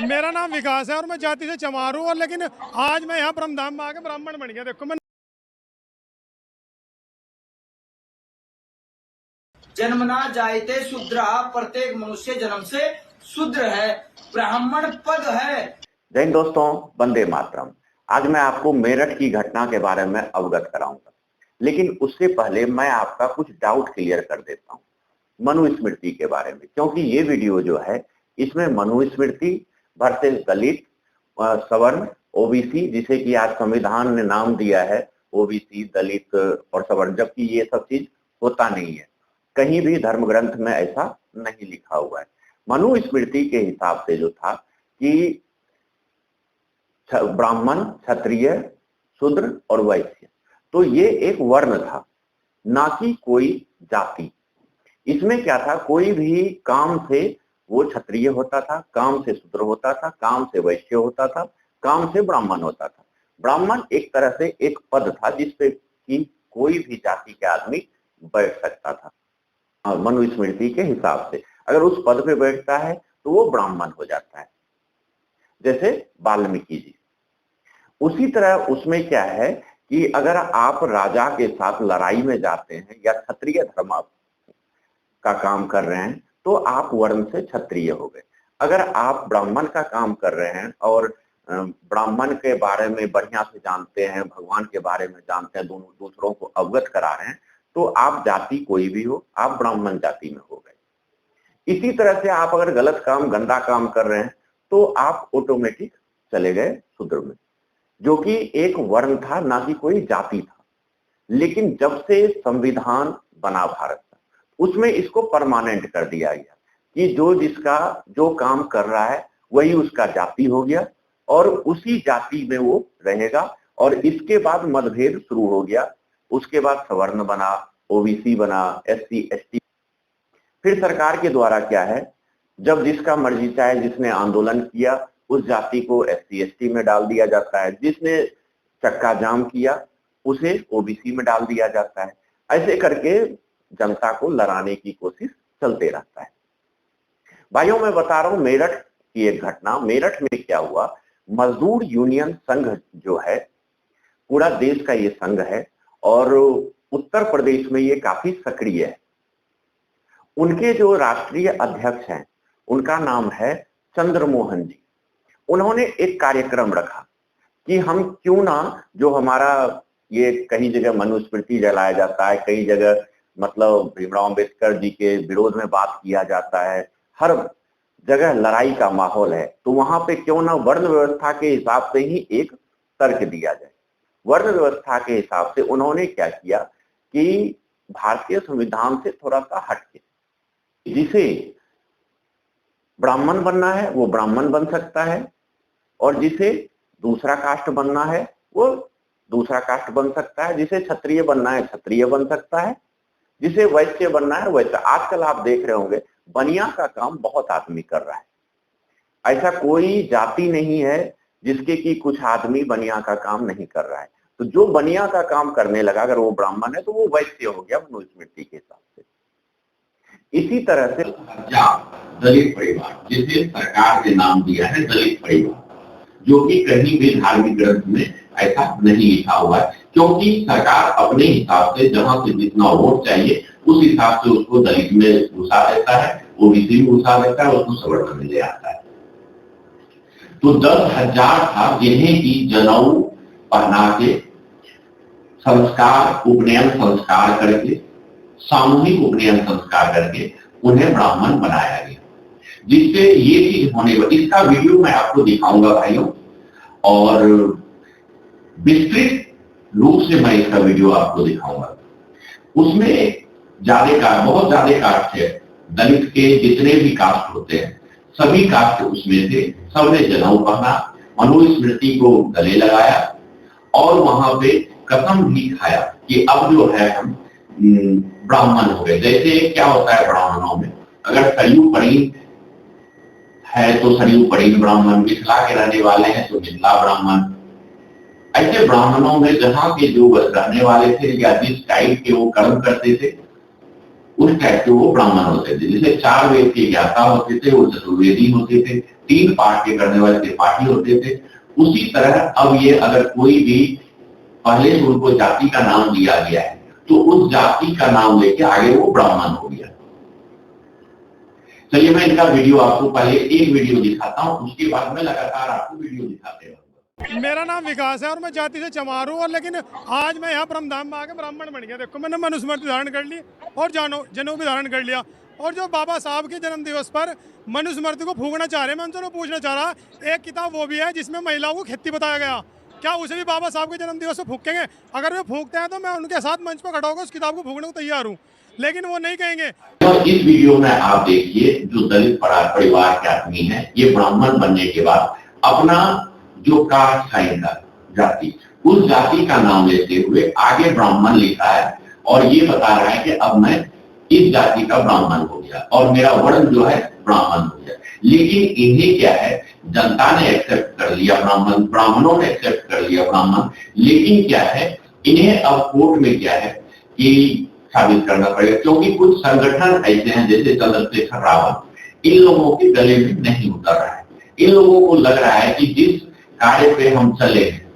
मेरा नाम विकास है और मैं जाति से चमार हूँ। और लेकिन आज मैं यहाँ ब्रह्मधाम में आके ब्राह्मण बन गया। देखो मैं जन्मना जायते शूद्रा, प्रत्येक मनुष्य जन्म से शूद्र है, ब्राह्मण पद है। जय हिंद दोस्तों, वंदे मातरम। आज मैं आपको मेरठ की घटना के बारे में अवगत कराऊंगा, लेकिन उससे पहले मैं आपका कुछ डाउट क्लियर कर देता हूँ मनुस्मृति के बारे में, क्योंकि ये वीडियो जो है इसमें मनुस्मृति वर्सेस दलित, सवर्ण, ओबीसी, जिसे कि आज संविधान ने नाम दिया है ओबीसी, दलित और सवर्ण, जबकि ये सब चीज होता नहीं है। कहीं भी धर्म ग्रंथ में ऐसा नहीं लिखा हुआ है। मनुस्मृति के हिसाब से जो था कि ब्राह्मण, क्षत्रिय, शूद्र और वैश्य, तो ये एक वर्ण था, ना कि कोई जाति। इसमें क्या था, कोई भी काम से वो क्षत्रिय होता था, काम से शूद्र होता था, काम से वैश्य होता था, काम से ब्राह्मण होता था। ब्राह्मण एक तरह से एक पद था जिसपे कि कोई भी जाति के आदमी बैठ सकता था। मनुस्मृति के हिसाब से अगर उस पद पे बैठता है तो वो ब्राह्मण हो जाता है, जैसे वाल्मीकि जी। उसी तरह उसमें क्या है कि अगर आप राजा के साथ लड़ाई में जाते हैं या क्षत्रिय धर्म का काम कर रहे हैं तो आप वर्ण से क्षत्रिय हो गए। अगर आप ब्राह्मण का काम कर रहे हैं और ब्राह्मण के बारे में बढ़िया से जानते हैं, भगवान के बारे में जानते हैं, दोनों दूसरों को अवगत करा रहे हैं, तो आप जाति कोई भी हो, आप ब्राह्मण जाति में हो गए। इसी तरह से आप अगर गलत काम, गंदा काम कर रहे हैं तो आप ऑटोमेटिक चले गए शूद्र में, जो कि एक वर्ण था, ना कि कोई जाति था। लेकिन जब से संविधान बना भारत का, उसमें इसको परमानेंट कर दिया गया कि जो जिसका जो काम कर रहा है वही उसका जाति हो गया और उसी जाति में वो रहेगा। और इसके बाद मतभेद शुरू हो गया। उसके बाद सवर्ण बना, ओबीसी बना, एससी, एसटी। फिर सरकार के द्वारा क्या है, जब जिसका मर्जी चाहे, जिसने आंदोलन किया उस जाति को एससी, एसटी में डाल दिया जाता है, जिसने चक्का जाम किया उसे ओबीसी में डाल दिया जाता है। ऐसे करके जनता को लड़ाने की कोशिश चलते रहता है। भाइयों, मैं बता रहा हूं मेरठ की एक घटना। मेरठ में क्या हुआ, मजदूर यूनियन संघ जो है, पूरा देश का ये संघ है और उत्तर प्रदेश में ये काफी सक्रिय है। उनके जो राष्ट्रीय अध्यक्ष हैं उनका नाम है चंद्रमोहन जी। उन्होंने एक कार्यक्रम रखा कि हम क्यों ना, जो हमारा ये कई जगह मनुस्मृति जलाया जाता है, कई जगह मतलब भीमराव अंबेडकर जी के विरोध में बात किया जाता है, हर जगह लड़ाई का माहौल है, तो वहां पे क्यों ना वर्ण व्यवस्था के हिसाब से ही एक तर्क दिया जाए। वर्ण व्यवस्था के हिसाब से उन्होंने क्या किया कि भारतीय संविधान से थोड़ा सा हटके, जिसे ब्राह्मण बनना है वो ब्राह्मण बन सकता है, और जिसे दूसरा कास्ट बनना है वो दूसरा कास्ट बन सकता है, जिसे क्षत्रिय बनना है क्षत्रिय बन सकता है, जिसे वैश्य बनना है वैश्य। आजकल आप देख रहे होंगे बनिया का काम बहुत आदमी कर रहा है। ऐसा कोई जाति नहीं है जिसके कि कुछ आदमी बनिया का काम नहीं कर रहा है। तो जो बनिया का काम करने लगा, अगर वो ब्राह्मण है तो वो वैश्य हो गया मनुस्मृति के हिसाब से। इसी तरह से दलित परिवार, जिसे सरकार ने नाम दिया है दलित परिवार, जो कि कहीं भी धार्मिक ग्रंथ में ऐसा नहीं लिखा हुआ है, क्योंकि सरकार अपने हिसाब से जहां से जितना वोट चाहिए उस हिसाब से उसको दलित में घुसा देता है, ओबीसी में घुसा देता है, उसको सवर्ण में ले आता है। तो 10,000 था जिन्हें की जनेऊ पहना के संस्कार, उपनयन संस्कार करके, सामूहिक उपनयन संस्कार करके उन्हें ब्राह्मण बनाया गया, जिससे ये चीज होने वाली। इसका वीडियो मैं आपको दिखाऊंगा भाइयों, और विस्तृत रूप से मैं इसका वीडियो आपको दिखाऊंगा। उसमें बहुत ज्यादा कास्ट है। दलित के जितने भी कास्ट होते हैं सभी कास्ट उसमें थे। सबने जनेऊ पहना, मनुस्मृति को गले लगाया और वहां पे कसम भी खाया कि अब जो है हम ब्राह्मण हो गए। जैसे क्या होता है ब्राह्मणों में, अगर सरयू पड़ी है तो सरयू पड़ी ब्राह्मण, मिथिला के रहने वाले हैं तो मिथिला ब्राह्मण। ऐसे ब्राह्मणों में जहां के जो रहने वाले थे या जिस टाइप के वो कर्म करते थे उस टाइप के वो ब्राह्मण होते थे। जैसे 4 वेद के ज्ञाता होते थे वो चतुर्वेदी होते थे, 3 पार्ट के करने वाले त्रिपाठी होते थे। उसी तरह अब ये अगर कोई भी पहले से उनको जाति का नाम दिया गया है तो उस जाति का नाम लेके आगे वो ब्राह्मण हो गया। चलिए मैं इनका वीडियो आपको पहले एक वीडियो दिखाता हूं, उसके बाद में लगातार आपको वीडियो दिखाते रहूंगा। मेरा नाम विकास है और मैं जाति से चमार हूँ, और लेकिन आज मैं यहाँ ब्रह्मधाम में आके ब्राह्मण बन गया। देखो मैंने मनुस्मृति धारण कर ली और जनेऊ भी धारण कर लिया। और जो बाबा साहब के जन्म दिवस पर मनुस्मृति को फूकना चाह रहे हैं, मैं उनसे पूछना चाह रहा, एक किताब वो भी है जिसमें महिलाओं को खेती बताया गया, क्या उसे भी बाबा साहब के जन्म दिवस पर फूकेंगे? अगर वे फूकते हैं तो मैं उनके साथ मंच पर खड़ा होकर उस किताब को फूकने को तैयार हूँ, लेकिन वो नहीं कहेंगे। और इस वीडियो में आप देखिए जो दलित परिवार के आदमी है, ये ब्राह्मण बनने के बाद अपना जो कास्ट था इनका जाति, उस जाति का नाम लेते हुए आगे ब्राह्मण लिखा है और ये बता रहा है कि अब मैं इस जाति का ब्राह्मण हो गया और मेरा वर्ण जो है ब्राह्मण हो गया। लेकिन इन्हें क्या है, जनता ने एक्सेप्ट कर लिया ब्राह्मण, ब्राह्मणों ने एक्सेप्ट कर लिया ब्राह्मण, लेकिन क्या है इन्हें अब कोर्ट में क्या है कि साबित करना पड़ेगा, क्योंकि कुछ संगठन ऐसे हैं जैसे चंद्रशेखर रावत, इन लोगों के गले में नहीं उतर रहा है। इन लोगों को लग रहा है कि जिस कार्य पे हम चले हैं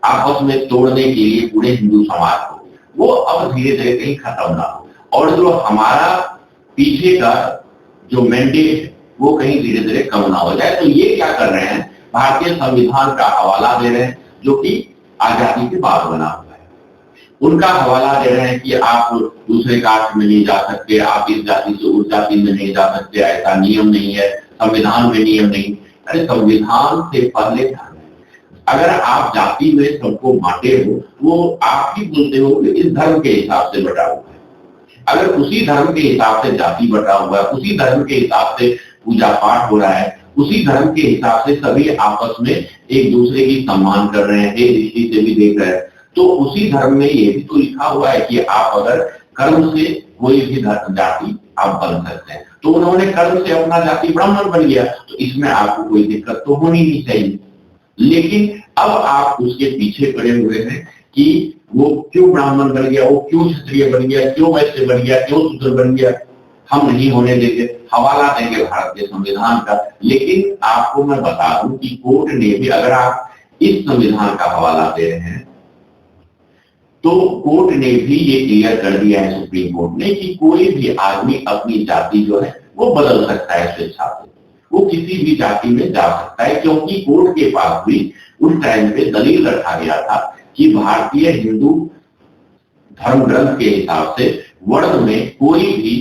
आपस में तोड़ने के लिए पूरे हिंदू समाज को, वो अब धीरे धीरे कहीं खत्म ना हो, और जो हमारा पीछे का जो मैंडेट है वो कहीं धीरे धीरे कम ना हो जाए। तो ये क्या कर रहे हैं, भारतीय संविधान का हवाला दे रहे हैं जो कि आजादी के बाद बना हुआ है, उनका हवाला दे रहे हैं कि आप दूसरे कास्ट में नहीं जा सकते, आप इस जाति से उस जाति में नहीं जा सकते, ऐसा नियम नहीं है, संविधान में नियम नहीं। अरे संविधान से पहले धर्म है। अगर आप जाति में सबको बांटे हो, वो आप ही बोलते हो कि इस धर्म के हिसाब से बटा हुआ है। अगर उसी धर्म के हिसाब से जाति बटा हुआ है, उसी धर्म के हिसाब से पूजा पाठ हो रहा है, उसी धर्म के हिसाब से सभी आपस में एक दूसरे की सम्मान कर रहे हैं, एक दृष्टि से भी देख रहे हैं, तो उसी धर्म में ये भी तो लिखा हुआ है कि आप अगर कर्म से कोई भी जाति आप बन सकते हैं। तो उन्होंने कर्म से अपना जाति ब्राह्मण बन गया, तो इसमें आपको कोई दिक्कत तो होनी नहीं चाहिए। लेकिन अब आप उसके पीछे पड़े हुए हैं कि वो क्यों ब्राह्मण बन गया, वो क्यों क्षत्रिय बन गया, क्यों वैश्य बन गया, क्यों शूद्र बन गया। हम नहीं होने देंगे, हवाला देंगे भारत के संविधान का। लेकिन आपको मैं बता दूं कि कोर्ट ने भी, अगर आप इस संविधान का हवाला दे रहे हैं तो कोर्ट ने भी ये क्लियर कर दिया है, सुप्रीम कोर्ट ने, कि कोई भी आदमी अपनी जाति जो है वो बदल सकता है स्वेच्छा से, वो किसी भी जाति में जा सकता है। क्योंकि कोर्ट के पास भी उस टाइम पे दलील रखा गया था कि भारतीय हिंदू धर्म ग्रंथ के हिसाब से वर्ण में कोई भी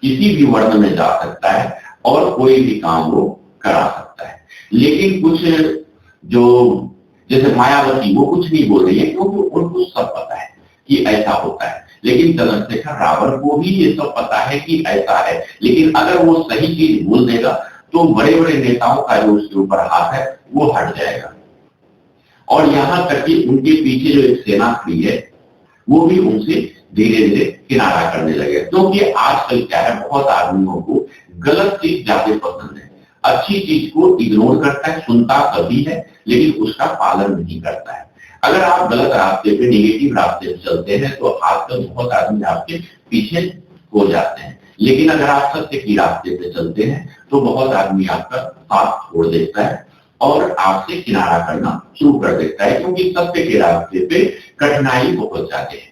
किसी भी वर्ण में जा सकता है और कोई भी काम वो करा सकता है। लेकिन कुछ जो जैसे मायावती, वो कुछ नहीं बोल रही है क्योंकि उनको सब पता है कि ऐसा होता है। लेकिन चंद्रशेखर रावत को भी ये सब पता है कि ऐसा है, लेकिन अगर वो सही चीज बोल देगा तो बड़े बड़े नेताओं का जो उसके ऊपर हाथ है वो हट जाएगा। और यहां तक कि उनके पीछे जो एक सेना खड़ी है वो भी उनसे धीरे धीरे किनारा करने लगे, क्योंकि आजकल क्या है, बहुत आदमियों को गलत चीज ज्यादा पसंद है, अच्छी चीज को इग्नोर करता है, सुनता कभी है लेकिन उसका पालन नहीं करता है। अगर आप गलत रास्ते पे, नेगेटिव रास्ते पे चलते हैं तो आजकल बहुत आदमी आपके पीछे हो जाते हैं, लेकिन अगर आप सत्य की रास्ते पे चलते हैं तो बहुत आदमी आपका साथ छोड़ देता है और आपसे किनारा करना शुरू कर देता है, क्योंकि सत्य के रास्ते पे कठिनाई बहुत ज्यादा है।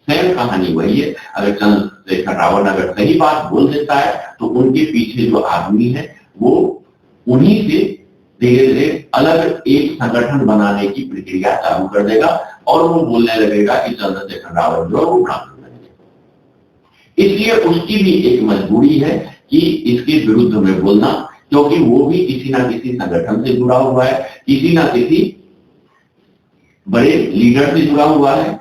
सेम कहानी वही है, अगर चंद्रशेखर रावत अगर सही बात बोल देता है तो उनके पीछे जो आदमी है वो उन्हीं से धीरे धीरे अलग एक संगठन बनाने की प्रक्रिया चालू कर देगा और वो बोलने लगेगा कि चंद्रशेखर रावत जो है वो ब्राह्मण बनेगा। इसलिए उसकी भी एक मजबूरी है कि इसके विरुद्ध में बोलना, क्योंकि वो भी किसी ना किसी संगठन से जुड़ा हुआ है, किसी ना किसी बड़े लीडर से जुड़ा हुआ है,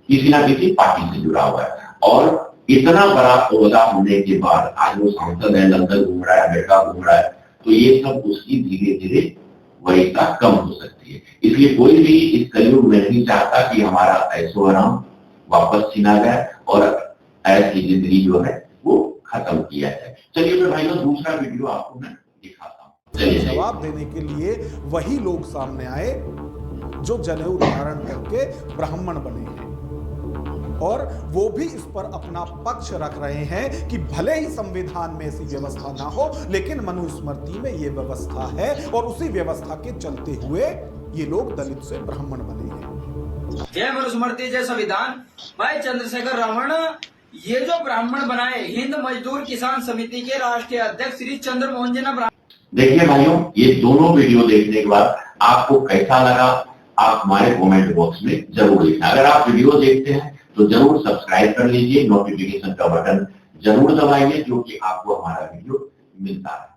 किसी ना किसी पार्टी से जुड़ा हुआ है। और इतना बड़ा ओहदा होने के बाद आज वो सांसद है, लंदन घूम रहा है, अमेरिका घूम रहा है, तो ये सब उसकी धीरे धीरे वरीयता कम हो सकती है। इसलिए कोई भी इस कलयुग में नहीं चाहता कि हमारा ऐशो आराम वापस छीना जाए और ऐसी जिंदगी जो है वो खत्म किया जाए। चलिए मैं भाइयों दूसरा वीडियो आपको मैं दिखाता हूँ। चलिए जवाब देने के लिए वही लोग सामने आए जो जनेऊ धारण करके ब्राह्मण बने हैं। और वो भी इस पर अपना पक्ष रख रहे हैं कि भले ही संविधान में ऐसी व्यवस्था ना हो, लेकिन मनुस्मृति में ये व्यवस्था है और उसी व्यवस्था के चलते हुए ये लोग दलित से ब्राह्मण बने हैं। जय मनुस्मृति, जय संविधान। भाई चंद्रशेखर रमण ये जो ब्राह्मण बनाए, हिंद मजदूर किसान समिति के राष्ट्रीय अध्यक्ष श्री चंद्रमोहन जी ने। देखिए भाइयों, ये दोनों वीडियो देखने के बाद आपको कैसा लगा आप हमारे कमेंट बॉक्स में जरूर लिखना। अगर आप वीडियो देखते हैं तो जरूर सब्सक्राइब कर लीजिए, नोटिफिकेशन का बटन जरूर दबाइए, जो कि आपको हमारा वीडियो मिलता है।